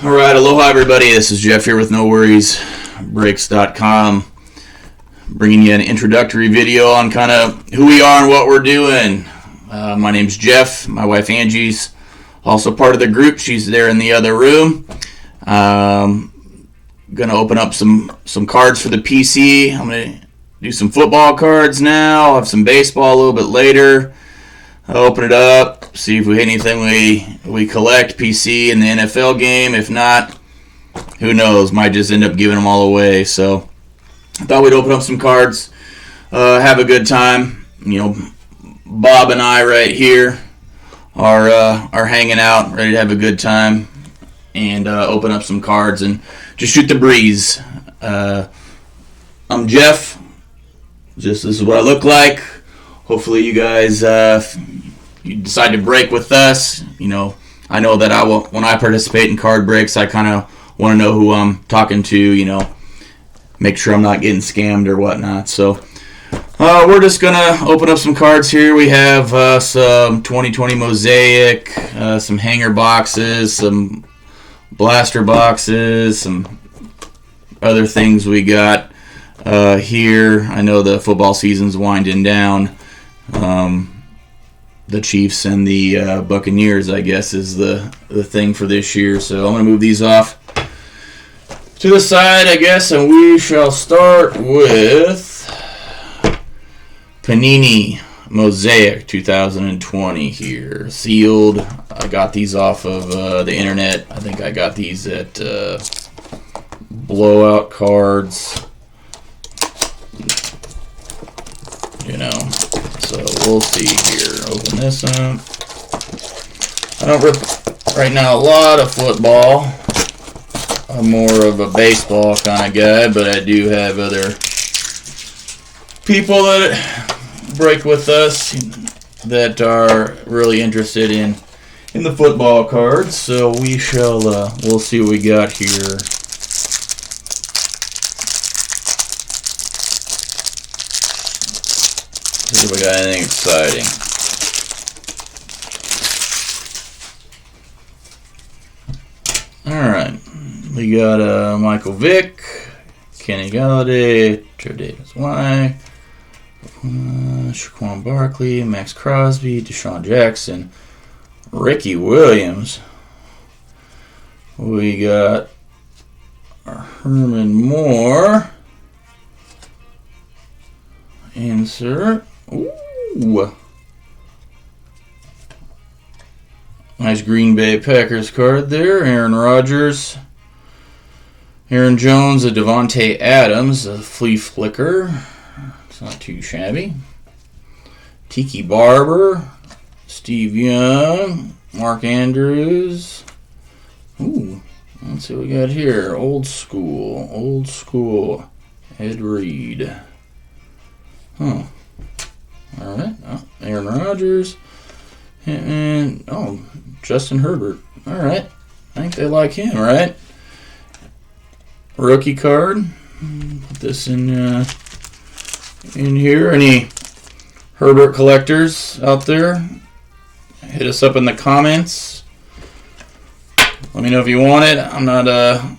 All right, aloha everybody. This is Jeff here with NoWorriesBreaks.com, bringing you an introductory video on kind of who we are and what we're doing. My name's Jeff. My wife Angie's also part of the group. She's there in the other room. Gonna open up some cards for the PC. I'm gonna do some football cards now. I'll have some baseball a little bit later. I'll open it up, see if we hit anything we collect, PC in the NFL game. If not, who knows, might just end up giving them all away. So I thought we'd open up some cards, have a good time. You know, Bob and I right here are hanging out, ready to have a good time, and open up some cards and just shoot the breeze. I'm Jeff. This is what I look like. Hopefully you guys, you decide to break with us. You know, I know that when I participate in card breaks, I kind of want to know who I'm talking to, you know, make sure I'm not getting scammed or whatnot. So we're just going to open up some cards here. We have some 2020 Mosaic, some hanger boxes, some blaster boxes, some other things we got here. I know the football season's winding down. The Chiefs and the Buccaneers, I guess, is the thing for this year. So I'm going to move these off to the side, I guess, and we shall start with Panini Mosaic 2020 here. Sealed. I got these off of the internet. I think I got these at Blowout Cards. You know, so we'll see here. Open this up. I don't rip right now a lot of football. I'm more of a baseball kind of guy, but I do have other people that break with us that are really interested in the football cards. So we shall we'll see what we got here. See if we got anything exciting. Alright. We got Michael Vick, Kenny Galladay, Tre'Davious White, Saquon Barkley, Max Crosby, Deshaun Jackson, Ricky Williams. We got Herman Moore. Insert. Ooh. Nice Green Bay Packers card there. Aaron Rodgers. Aaron Jones, a Devontae Adams, a flea flicker. It's not too shabby. Tiki Barber. Steve Young. Mark Andrews. Ooh. Let's see what we got here. Old school. Ed Reed. Huh. Alright. Oh, Aaron Rodgers. And Justin Herbert. Alright. I think they like him, right? Rookie card. Put this in here. Any Herbert collectors out there? Hit us up in the comments. Let me know if you want it. I'm not a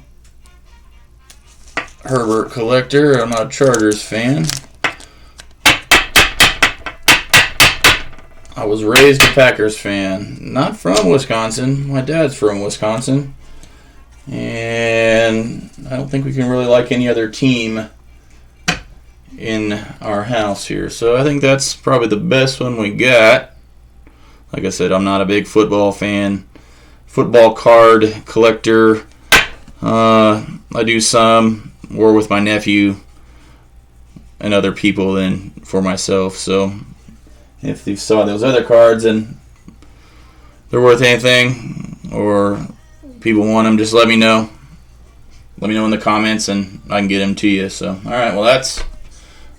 Herbert collector. I'm not a Chargers fan. I was raised a Packers fan, not from Wisconsin. My dad's from Wisconsin. And I don't think we can really like any other team in our house here. So I think that's probably the best one we got. Like I said, I'm not a big football fan. Football card collector. I do some more with my nephew and other people than for myself. So if you saw those other cards and they're worth anything or people want them, just let me know. Let me know in the comments and I can get them to you. So, alright, well that's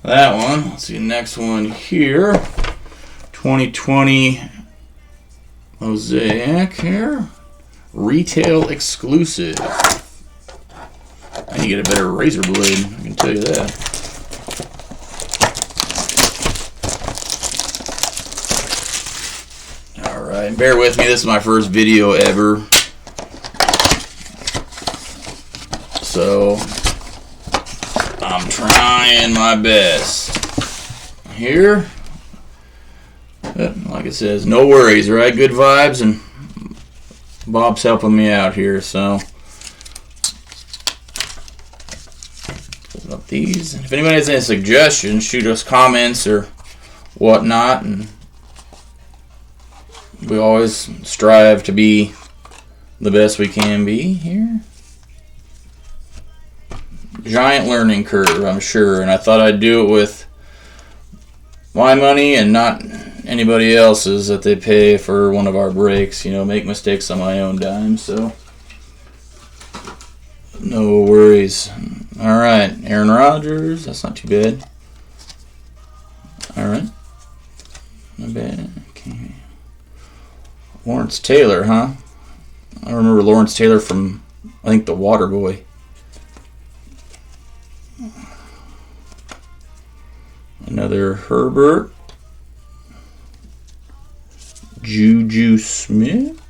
that one. Let's see the next one here. 2020 Mosaic here. Retail exclusive. I need to get a better razor blade, I can tell you that. Alright, bear with me, this is my first video ever. So I'm trying my best. Here, but like it says, no worries, right? Good vibes, and Bob's helping me out here, so open up these. If anybody has any suggestions, shoot us comments or whatnot, and we always strive to be the best we can be here. Giant learning curve, I'm sure, and I thought I'd do it with my money and not anybody else's that they pay for one of our breaks. You know, make mistakes on my own dime, so no worries. All right, Aaron Rodgers, that's not too bad. All right, not bad. Okay. Lawrence Taylor, huh? I remember Lawrence Taylor from, I think, The Waterboy. Another Herbert. Juju Smith.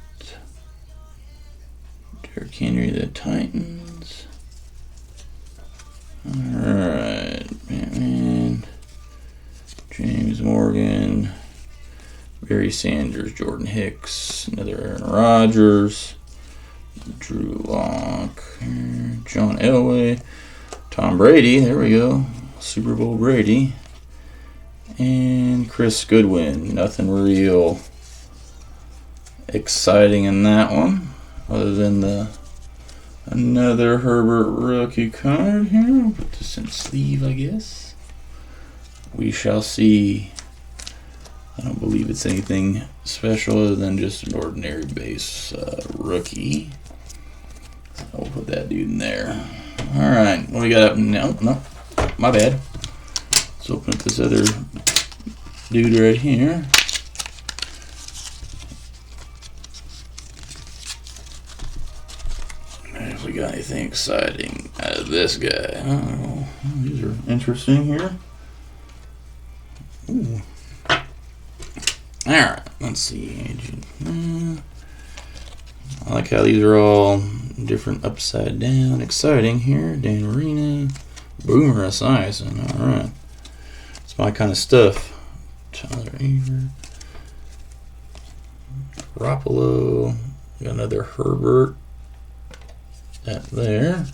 Derrick Henry, the Titans. Alright. Batman. James Morgan. Barry Sanders. Jordan Hicks. Another Aaron Rodgers. Drew Lock. John Elway. Tom Brady. There we go. Super Bowl Brady. And Chris Goodwin. Nothing real exciting in that one, other than another Herbert rookie card here. I'll put this in sleeve, I guess. We shall see. I don't believe it's anything special other than just an ordinary base rookie. So we'll put that dude in there. All right, what we got up? No, my bad. Let's open up this other dude right here. If we got anything exciting out of this guy. Oh, these are interesting here. Ooh. Alright, let's see. I like how these are all different upside down. Exciting here. Dan Marino. Boomer Esiason. Alright. It's my kind of stuff. Tyler Avery. Garoppolo. Got another Herbert. That there.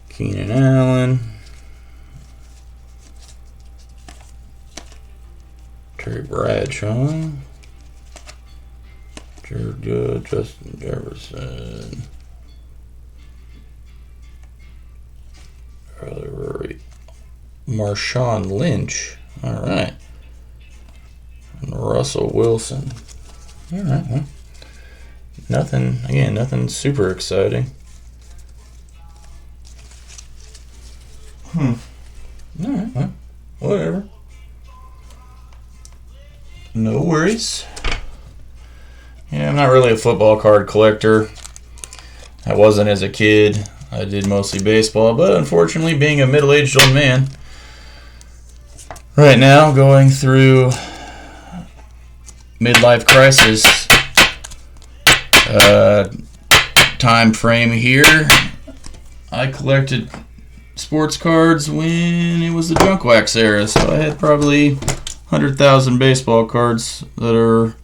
Keenan Allen. Terry Bradshaw. Jared Good. Justin Jefferson. Marshawn Lynch. Alright. And Russell Wilson. Alright, well. Nothing super exciting. Alright, well, whatever. No worries. Yeah, I'm not really a football card collector. I wasn't as a kid. I did mostly baseball, but unfortunately, being a middle-aged old man, right now, going through midlife crisis time frame here, I collected sports cards when it was the junk wax era, so I had probably 100,000 baseball cards that are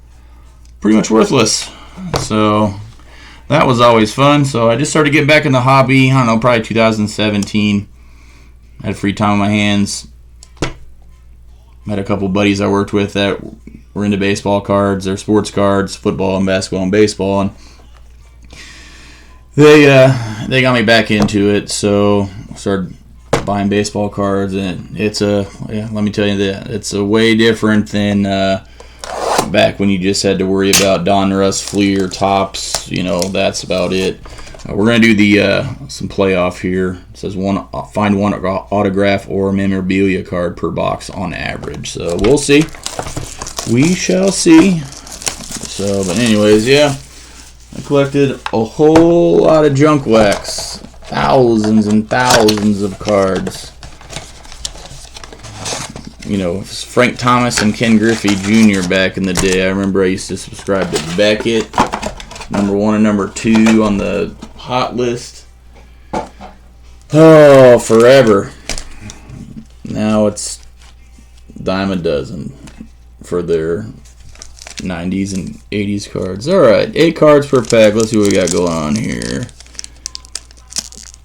pretty much worthless. So that was always fun. So I just started getting back in the hobby, I don't know, probably 2017. I had free time on my hands. Met a couple buddies I worked with that were into baseball cards or sports cards, football and basketball and baseball, and they got me back into it. So I started buying baseball cards, and let me tell you that it's a way different than back when you just had to worry about Donruss, Fleer, Topps. You know, that's about it. We're gonna do the some playoff here. It says find one autograph or memorabilia card per box on average. So we'll see. We shall see. So, but anyways, yeah, I collected a whole lot of junk wax, thousands and thousands of cards. You know, Frank Thomas and Ken Griffey Jr. back in the day. I remember I used to subscribe to Beckett, number 1 and number 2 on the hot list. Oh, forever. Now it's dime a dozen for their 90s and 80s cards. Alright, 8 cards per pack. Let's see what we got going on here.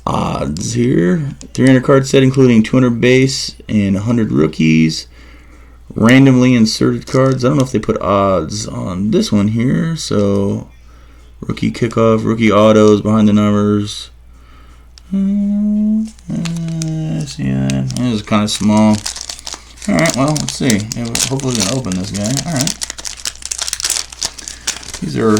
Odds here. 300 card set including 200 base and 100 rookies. Randomly inserted cards. I don't know if they put odds on this one here. So, rookie kickoff, rookie autos, behind the numbers. Yeah, it is kind of small. Alright, well, let's see. Hopefully we can open this guy. Alright. These are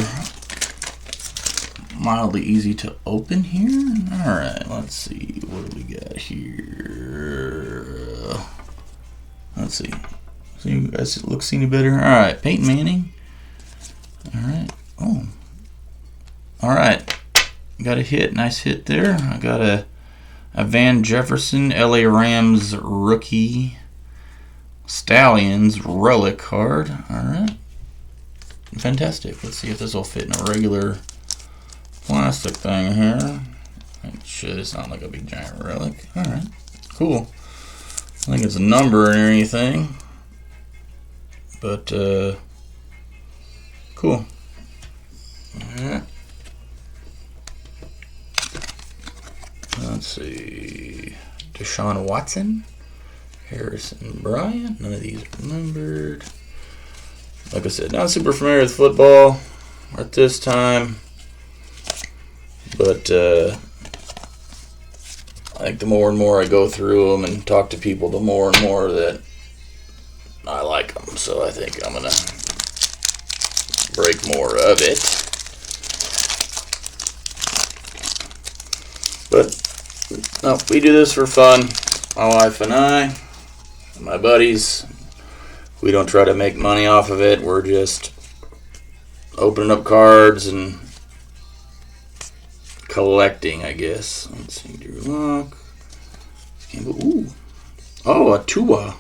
mildly easy to open here. Alright, let's see. What do we got here? Let's see. So you guys look any better? Alright, Peyton Manning. Alright. Oh. Alright. Got a hit. Nice hit there. I got a Van Jefferson, LA Rams rookie Stallions relic card. Alright. Fantastic. Let's see if this will fit in a regular plastic thing here. It should. It's not like a big giant relic. Alright. Cool. I think it's a number or anything. But, cool. Alright. Let's see. Deshaun Watson. Harrison Bryant. None of these are numbered. Like I said, not super familiar with football at this time. But I think the more and more I go through them and talk to people, the more and more that I like them. So I think I'm going to break more of it. But no, we do this for fun. My wife and I, my buddies, we don't try to make money off of it. We're just opening up cards and collecting, I guess. Let's see, Drew Lock. Ooh. Oh, a Tua.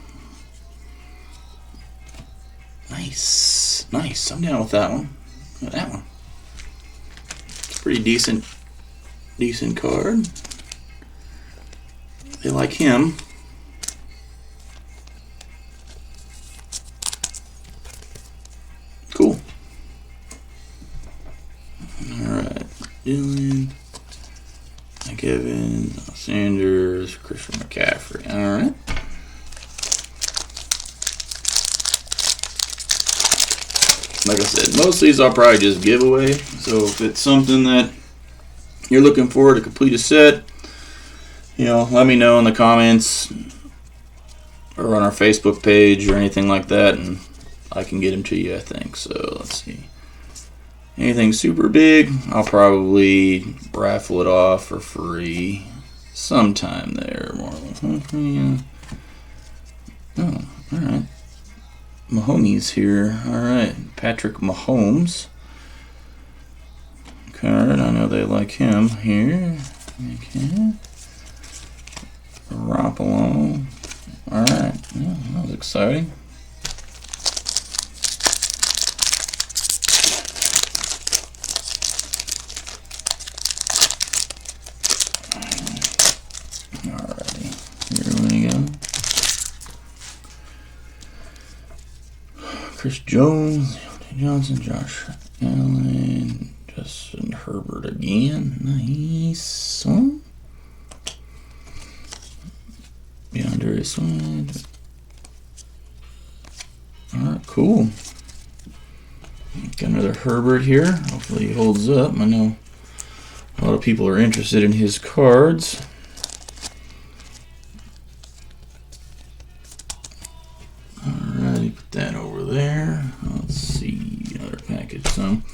Nice. Nice. I'm down with that one. Look at that one. It's a pretty decent card. They like him. Cool. Alright. Dylan. Kevin. Sanders. Christian McCaffrey. Alright. Like I said, most of these I'll probably just give away. So if it's something that you're looking for to complete a set, let me know in the comments or on our Facebook page or anything like that, and I can get them to you, I think. So let's see. Anything super big, I'll probably raffle it off for free sometime there. More. Oh, all right. Mahomes here. All right, Patrick Mahomes. Card. I know they like him here. Okay. Garoppolo. All right. Yeah, that was exciting. Alrighty. Here we go. Chris Jones, Johnson, Josh Allen, Justin Herbert again. Nice one. DeAndre Swift. Alright, cool. Got another Herbert here. Hopefully he holds up. I know a lot of people are interested in his cards. Alrighty, put that over there. Let's see, another package some.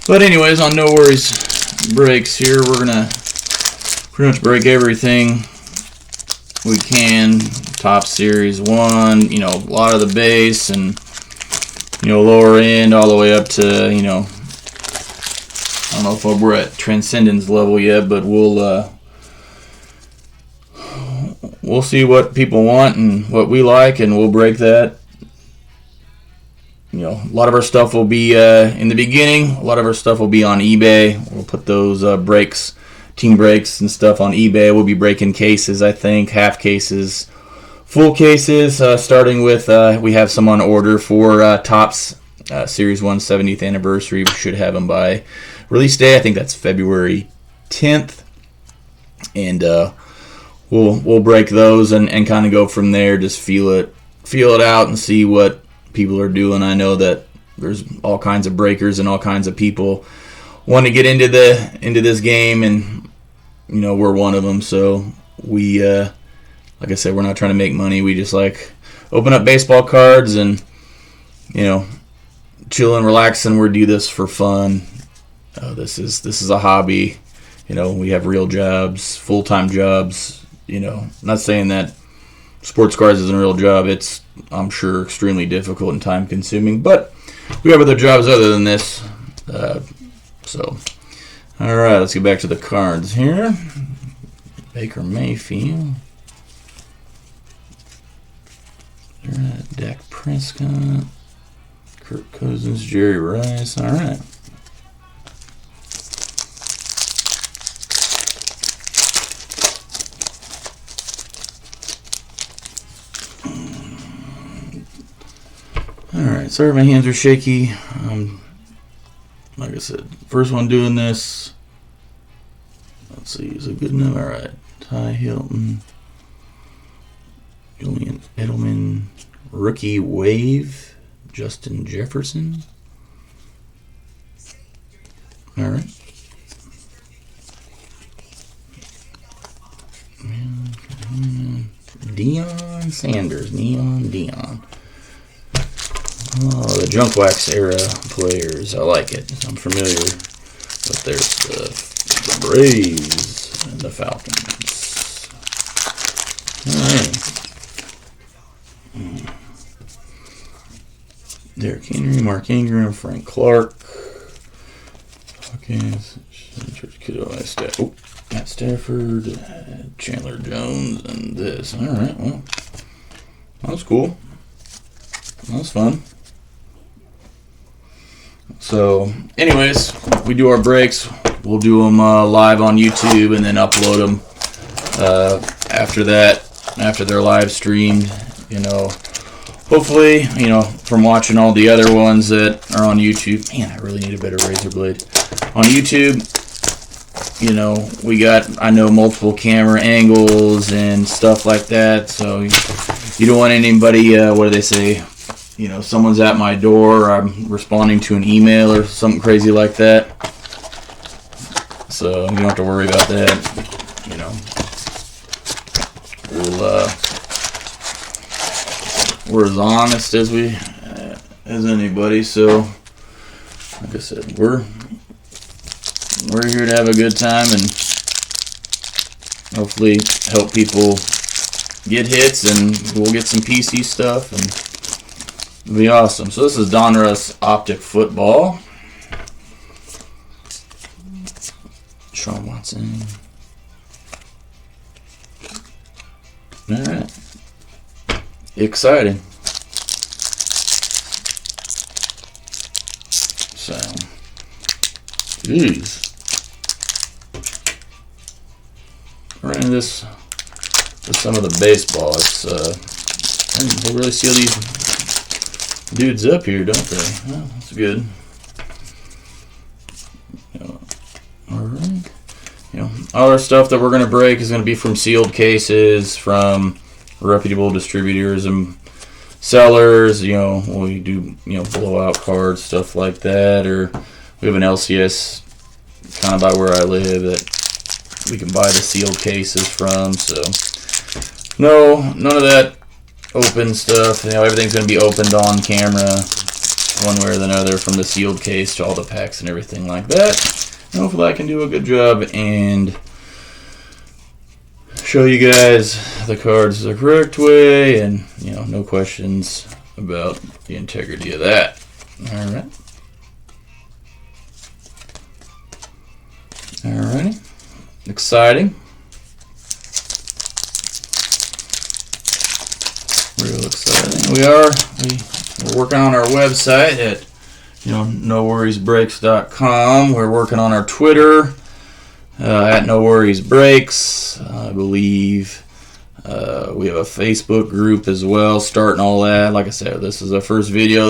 But anyways, on No Worries breaks here, we're gonna pretty much break everything we can. Top Series 1, a lot of the base and lower end all the way up to, I don't know if we're at Transcendence level yet, but we'll see what people want and what we like, and we'll break that. A lot of our stuff will be in the beginning. A lot of our stuff will be on eBay. We'll put those breaks team breaks and stuff on eBay. We'll be breaking cases, I think, half cases, full cases, starting with, we have some on order for Topps Series 1 70th anniversary. We should have them by release day. I think that's February 10th. And we'll break those and kind of go from there. Just feel it out and see what people are doing. I know that there's all kinds of breakers and all kinds of people want to get into this game, and we're one of them. So we, like I said, we're not trying to make money. We just like open up baseball cards and chill and relax, and we do this for fun. This is a hobby. We have real jobs, full-time jobs. Not saying that sports cards isn't a real job. It's, I'm sure, extremely difficult and time-consuming, but we have other jobs other than this. So, all right, let's get back to the cards here. Baker Mayfield. Dak Prescott. Kirk Cousins, Jerry Rice. All right. Alright, sorry my hands are shaky. Like I said, first one doing this. Let's see, is it good enough? Alright, Ty Hilton. Julian Edelman. Rookie Wave. Justin Jefferson. Alright. Deion Sanders. Neon Deion. Oh, the Junk Wax era players. I like it. I'm familiar with their stuff. The Braves and the Falcons. Alright. Derrick Henry, Mark Ingram, Frank Clark. Hawkins, Matt Stafford, Chandler Jones, and this. Alright, well, that was cool. That was fun. So, anyways, we do our breaks. We'll do them live on YouTube and then upload them after that, after they're live streamed. Hopefully, from watching all the other ones that are on YouTube. Man, I really need a better razor blade. On YouTube, we got, I know, multiple camera angles and stuff like that. So, you don't want anybody, what do they say? Someone's at my door, or I'm responding to an email or something crazy like that. So you don't have to worry about that. We're as honest as anybody. So, like I said, we're here to have a good time and hopefully help people get hits, and we'll get some PC stuff and. It'll be awesome. So this is Donruss Optic Football. Sean Watson. Alright. Exciting. So. Jeez. We're into this with some of the baseball. It's they really seal these dudes up here, don't they? Well, that's good. Alright. All our stuff that we're going to break is going to be from sealed cases, from reputable distributors and sellers. We do, blowout cards, stuff like that. Or we have an LCS kind of by where I live that we can buy the sealed cases from. So, no, none of that open stuff. Everything's going to be opened on camera one way or another, from the sealed case to all the packs and everything like that. And hopefully I can do a good job and show you guys the cards the correct way, and no questions about the integrity of that. Alright. Alrighty. Exciting. Real exciting. We're working on our website at noworriesbreaks.com. We're working on our Twitter. At No Worries Breaks, I believe. We have a Facebook group as well, starting all that. Like I said, this is our first video.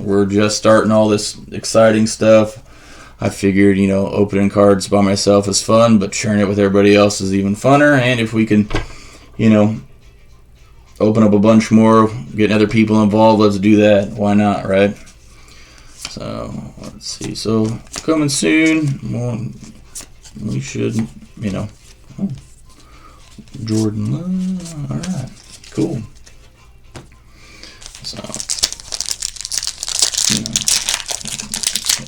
We're just starting all this exciting stuff. I figured, opening cards by myself is fun, but sharing it with everybody else is even funner. And if we can, open up a bunch more, getting other people involved, let's do that. Why not, right? So, let's see. So, coming soon. Well, we should, Jordan Love. All right. Cool. So,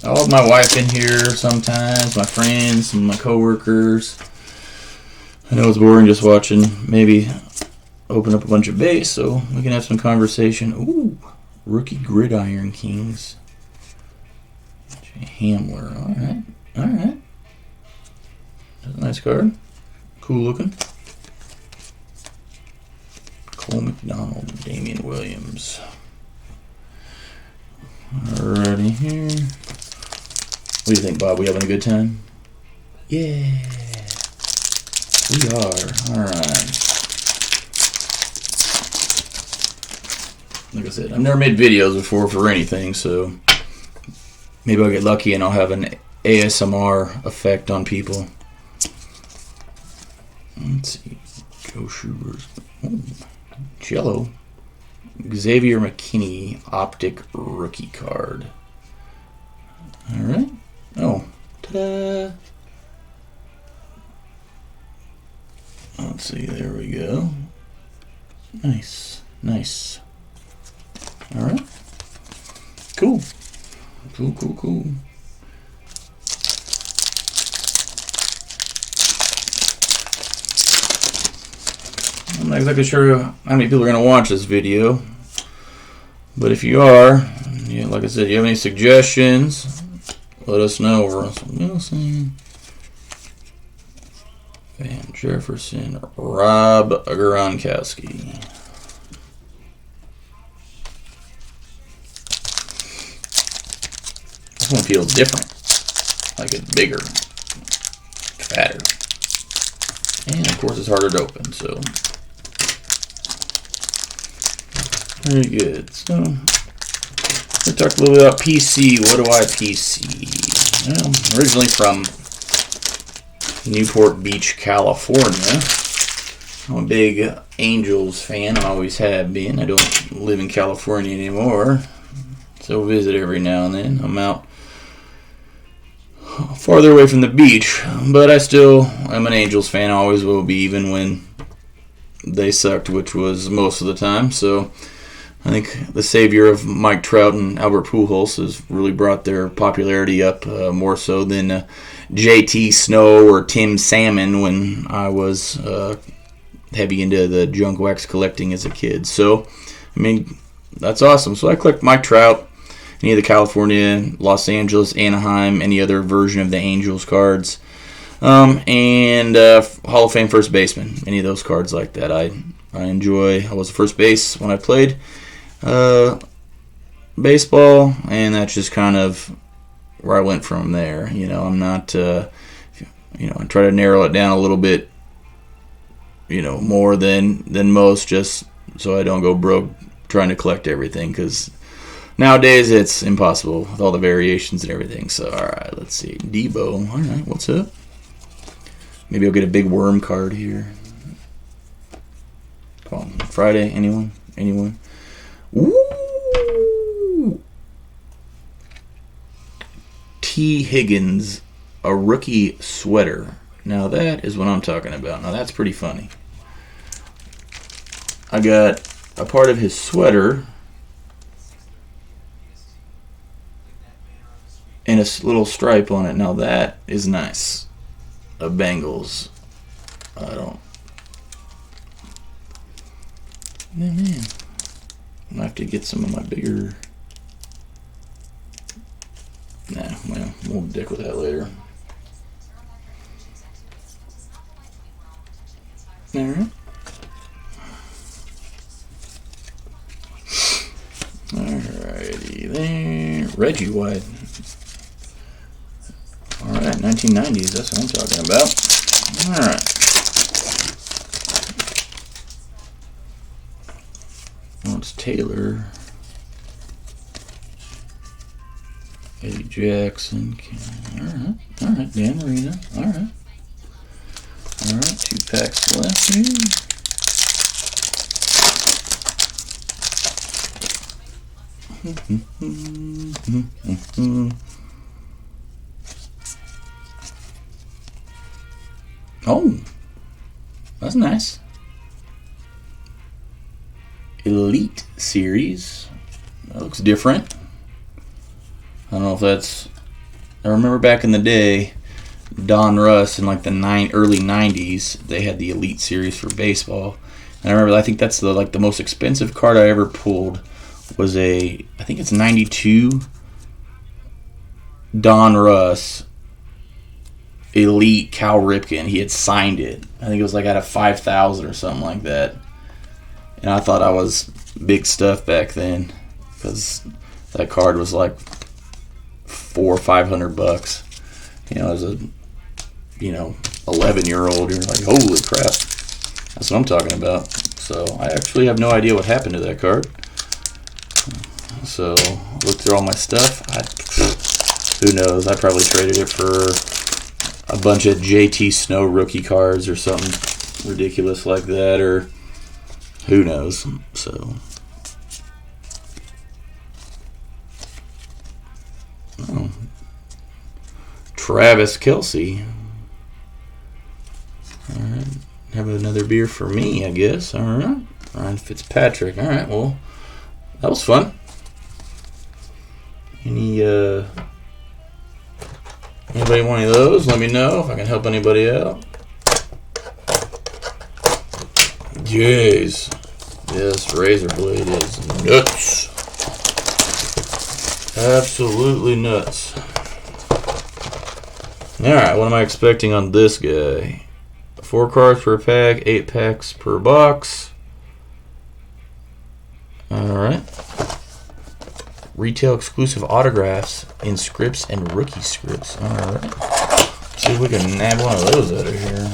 I'll have my wife in here sometimes, my friends, and my coworkers. I know it's boring just watching. Maybe open up a bunch of base so we can have some conversation. Ooh, Rookie Gridiron Kings. Hamler. All right. All right. That's a nice card. Cool looking. Cole McDonald, Damian Williams. Alrighty here. What do you think, Bob? We having a good time? Yeah. We are. Alright. Like I said, I've never made videos before for anything, so maybe I'll get lucky and I'll have an ASMR effect on people. Let's see. Joe Schubert. Jello. Xavier McKinney Optic Rookie Card. Alright. Oh. Ta-da! Let's see. There we go. Nice. Nice. Alright. Cool. Cool, cool, cool. I'm not exactly sure how many people are going to watch this video, but if you are, like I said, you have any suggestions, let us know. Russell Wilson, Van Jefferson, Rob Gronkowski. This one feels different, like it's bigger, fatter, and of course it's harder to open, so very good. So, we talked a little bit about PC. What do I PC? Well, originally from Newport Beach, California. I'm a big Angels fan. I always have been. I don't live in California anymore, so visit every now and then. I'm out farther away from the beach, but I still am an Angels fan. I always will be, even when they sucked, which was most of the time. So I think the savior of Mike Trout and Albert Pujols has really brought their popularity up more so than JT Snow or Tim Salmon when I was heavy into the junk wax collecting as a kid. So, I mean, that's awesome. So I collect Mike Trout, any of the California, Los Angeles, Anaheim, any other version of the Angels cards, and Hall of Fame first baseman, any of those cards like that. I enjoy. I was a first base when I played baseball, and that's just kind of where I went from there. I'm not, I try to narrow it down a little bit, more than most, just so I don't go broke trying to collect everything, because nowadays it's impossible with all the variations and everything. So, all right, let's see. Debo, all right, what's up? Maybe I'll get a big worm card here. Come on, Friday, anyone? Ooh! T. Higgins, a rookie sweater. Now that is what I'm talking about. Now that's pretty funny. I got a part of his sweater and a little stripe on it. Now that is nice. A Bengals. Man. I have to get some of my bigger. Nah, well, we'll dick with that later. Alright. Alrighty there. Reggie White. Alright, 1990s. That's what I'm talking about. All right. Lawrence Taylor. Eddie Jackson. All right. Dan Marino. All right. 2 packs left here. Oh, that's nice. Elite Series. That looks different. I don't know if that's... I remember back in the day, Don Russ in like the early 90s, they had the Elite Series for baseball. And I remember, I think that's the most expensive card I ever pulled was I think it's 92 Don Russ Elite Cal Ripken. He had signed it. I think it was like out of 5,000 or something like that. And I thought I was big stuff back then because that card was like $400 or $500. As a 11-year-old, you're like, holy crap. That's what I'm talking about. So I actually have no idea what happened to that card. So look through all my stuff. Who knows? I probably traded it for a bunch of JT Snow rookie cards or something ridiculous like that, or who knows. So Travis Kelce. All right, have another beer for me, I guess. All right, Ryan Fitzpatrick. All right, well, that was fun. Anybody want any of those? Let me know if I can help anybody out. Jeez. This razor blade is nuts. Absolutely nuts. Alright, what am I expecting on this guy? 4 cards per pack, 8 packs per box. Alright. Retail exclusive autographs in scripts and rookie scripts. Alright. See if we can nab one of those out of here.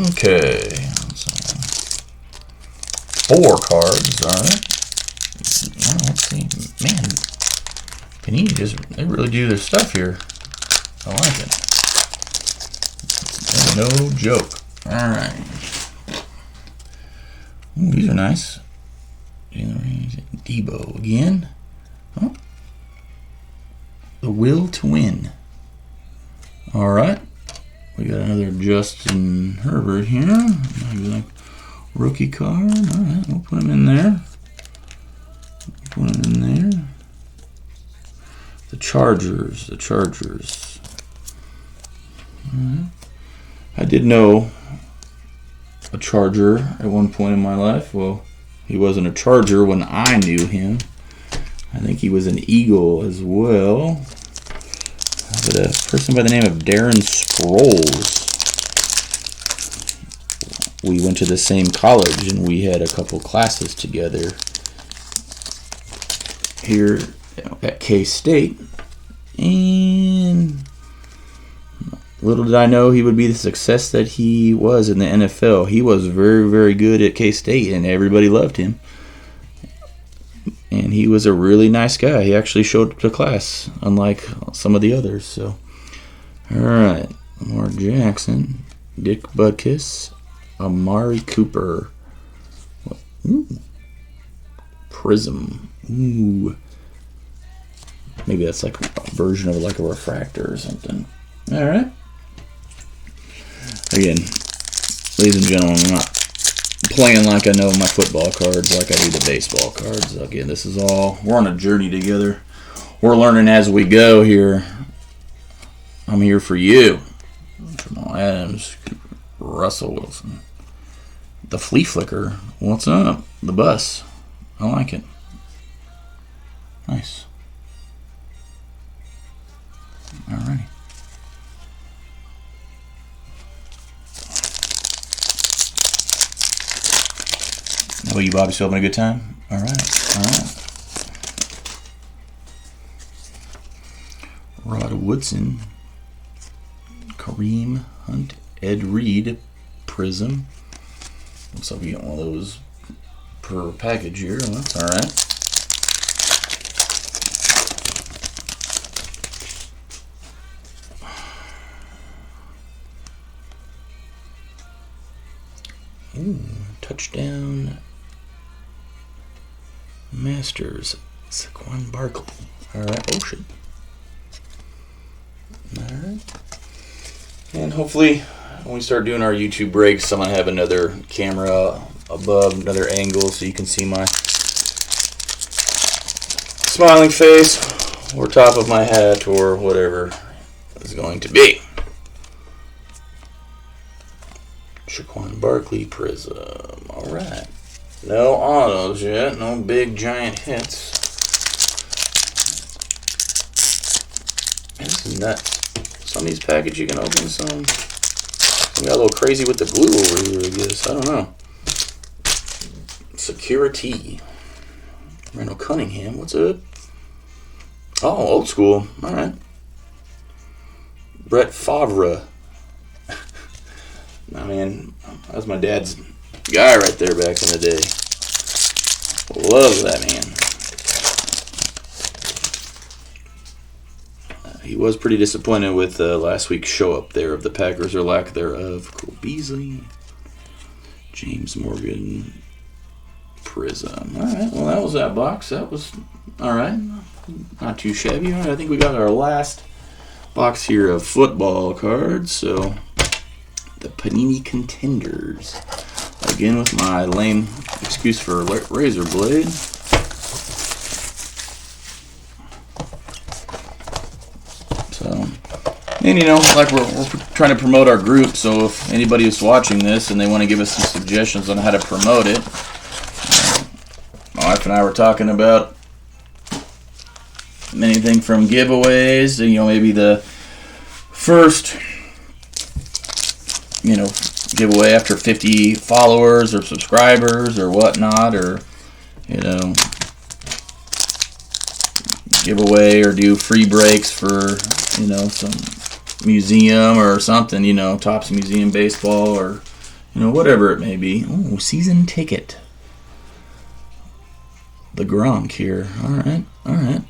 Okay. 4 cards. Alright. Let's see. Man. Panini they really do their stuff here. I like it. No joke. Alright. These are nice. Debo again. Oh. The Will to Win. Alright. We got another Justin Herbert here. Maybe like rookie card. Alright, we'll put him in there. Put him in there. The Chargers. Alright. I did know a Charger at one point in my life. Well, he wasn't a Charger when I knew him. I think he was an Eagle as well. But a person by the name of Darren Sproles. We went to the same college and we had a couple classes together here at K-State. And little did I know he would be the success that he was in the NFL. He was very, very good at K-State, and everybody loved him. And he was a really nice guy. He actually showed up to class, unlike some of the others. So, all right, Lamar Jackson, Dick Butkus, Amari Cooper, Prism. Ooh, maybe that's like a version of like a refractor or something. All right. Again, ladies and gentlemen, I'm not playing like I know my football cards like I do the baseball cards. Again, this is all, we're on a journey together. We're learning as we go here. I'm here for you. Jamal Adams, Russell Wilson. The Flea Flicker. What's up? The bus. I like it. Nice. Alrighty. Well, you Bobby still having a good time? All right, all right. Rod Woodson, Kareem Hunt, Ed Reed, Prism. Looks like we got one of those per package here. Well, that's all right. Ooh, touchdown. Masters, Saquon Barkley. All right. Oh shit. All right. And hopefully, when we start doing our YouTube breaks, I'm gonna have another camera above, another angle, so you can see my smiling face, or top of my hat, or whatever it's going to be. Saquon Barkley Prism. All right. No autos yet. No big giant hits. This is nuts. Some of these packages you can open. Some got a little crazy with the glue over here, I guess. I don't know. Security. Randall Cunningham. What's up? Oh, old school. All right. Brett Favre. Nah, man, that was my dad's guy right there back in the day. Love that man. He was pretty disappointed with last week's show up there of the Packers, or lack thereof. Cole Beasley, James Morgan, Prism. All right, well, that was that box. That was all right. Not too shabby. All right, I think we got our last box here of football cards. So the Panini Contenders. Again with my lame excuse for razor blade. So, and you know, like we're trying to promote our group, so if anybody is watching this and they want to give us some suggestions on how to promote it, my wife and I were talking about anything from giveaways, you know, maybe the first, you know, giveaway after 50 followers or subscribers or whatnot, or, you know, giveaway or do free breaks for, you know, some museum or something, you know, Topps Museum Baseball, or, you know, whatever it may be. Oh, season ticket. The Gronk here. All right, all right.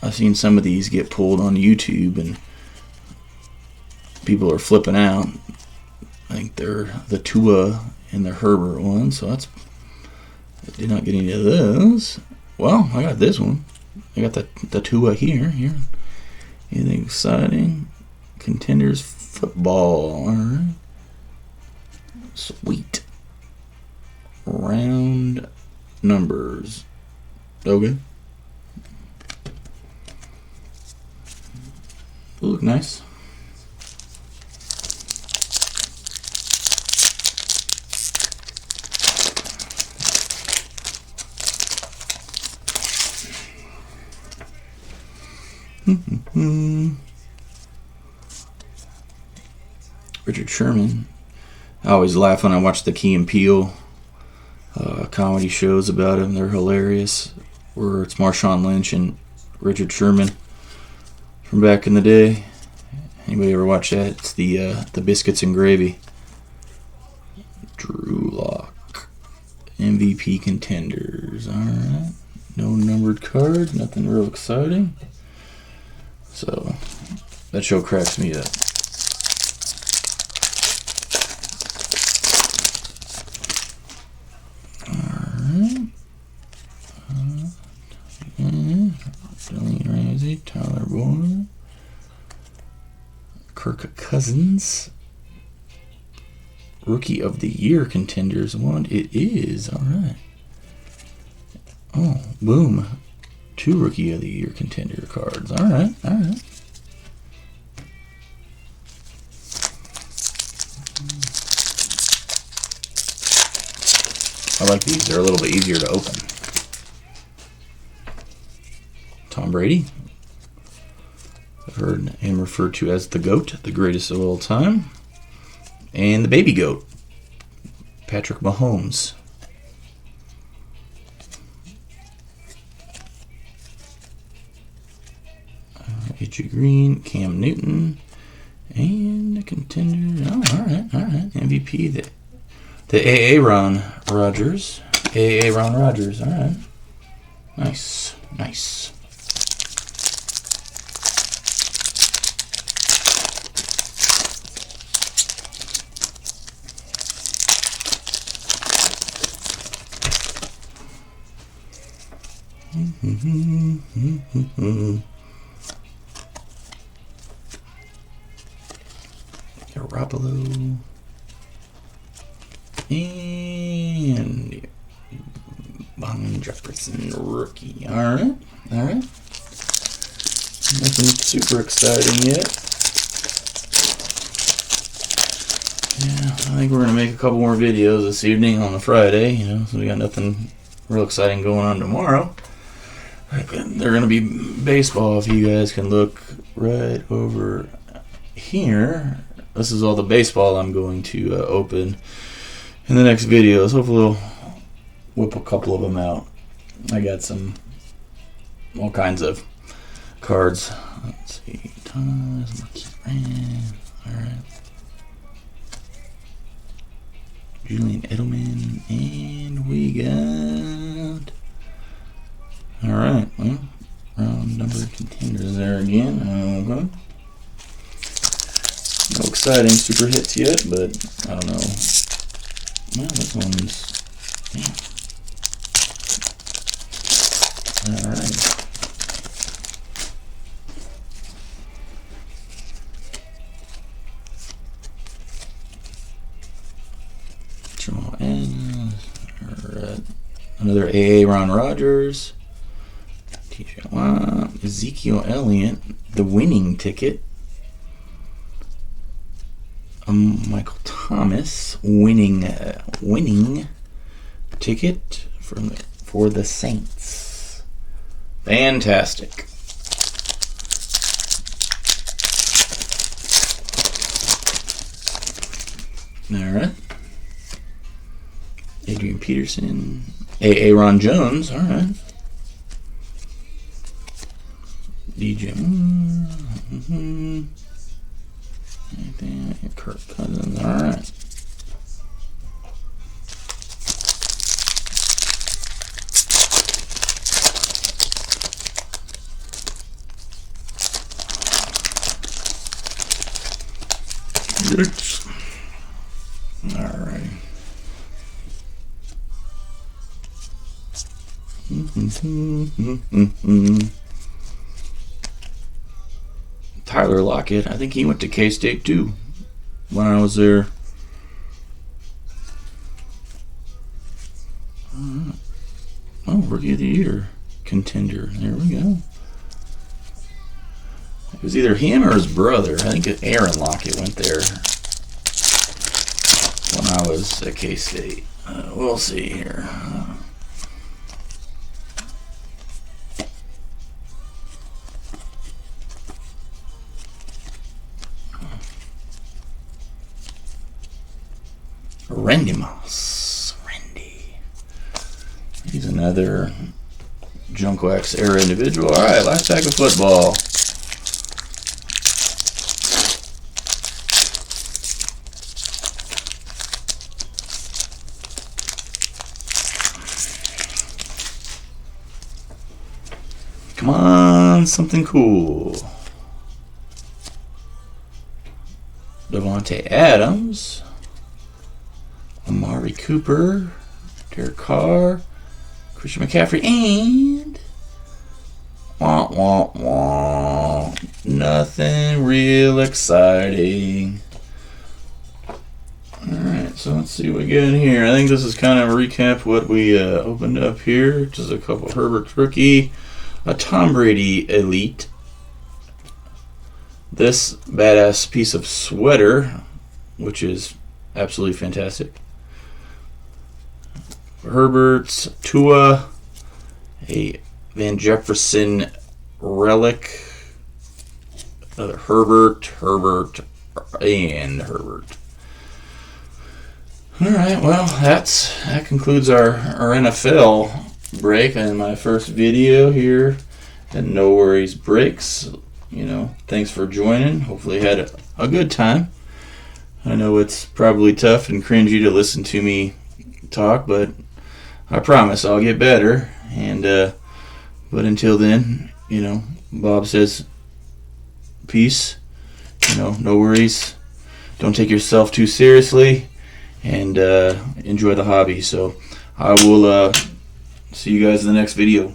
I've seen some of these get pulled on YouTube, and people are flipping out. I think they're the Tua and the Herbert one, so that's. I did not get any of those. Well, I got this one. I got the Tua here. Anything exciting? Contenders football. All right. Sweet. Round numbers. Okay. Look nice. Richard Sherman. I always laugh when I watch the Key and Peele comedy shows about him. They're hilarious. Where it's Marshawn Lynch and Richard Sherman from back in the day. Anybody ever watch that? It's the Biscuits and Gravy. Drew Lock. MVP Contenders. Alright. No numbered cards. Nothing real exciting. So, that show cracks me up. Alright. Dwayne Ramsey, Tyler Boyd, Kirk Cousins, Rookie of the Year Contenders one. It is, alright. Oh, boom. 2 Rookie of the Year Contender cards. Alright. I like these. They're a little bit easier to open. Tom Brady. I've heard him referred to as the GOAT, the greatest of all time. And the baby GOAT, Patrick Mahomes. AJ Green, Cam Newton, and a contender. Oh, all right. MVP, the Aaron Rodgers. Aaron Rodgers, all right. Nice. Garoppolo and Von Jefferson rookie. All right. Nothing super exciting yet. Yeah, I think we're gonna make a couple more videos this evening on a Friday. So we got nothing real exciting going on tomorrow. They're gonna be baseball. If you guys can look right over here. This is all the baseball I'm going to open in the next videos. Hopefully we'll whip a couple of them out. I got all kinds of cards. Let's see. Alright. Julian Edelman. And we got... Alright. Well, round number contenders there again. Okay. No exciting super hits yet, but I don't know. Well, this one's... Yeah. Alright. Jamal Adams. Alright. Another Aaron Rodgers. TJ Watt. Ezekiel Elliott. The winning ticket. Michael Thomas winning ticket for the Saints. Fantastic. All right. Adrian Peterson, Aaron Jones. All right. DJ Moore. Kirk Cousins, alright. Alright. Tyler Lockett. I think he went to K-State too when I was there. Oh, Rookie of the Year contender. There we go. It was either him or his brother. I think Aaron Lockett went there when I was at K-State. We'll see here. Randy Moss. Randy. He's another Junk Wax era individual. Alright, last pack of football. Come on, something cool. Devontae Adams. Amari Cooper, Derek Carr, Christian McCaffrey, and nothing real exciting. Alright, so let's see what we get in here. I think this is kind of a recap of what we opened up here. Just a couple of Herbert's rookie, a Tom Brady elite, this badass piece of sweater, which is absolutely fantastic. Herbert's, Tua, a Van Jefferson relic, Another Herbert, and Herbert. All right, well, that concludes our NFL break and my first video here at No Worries Breaks. Thanks for joining. Hopefully you had a good time. I know it's probably tough and cringy to listen to me talk, but I promise I'll get better. And but until then, Bob says peace. No worries. Don't take yourself too seriously, and enjoy the hobby. So I will see you guys in the next video.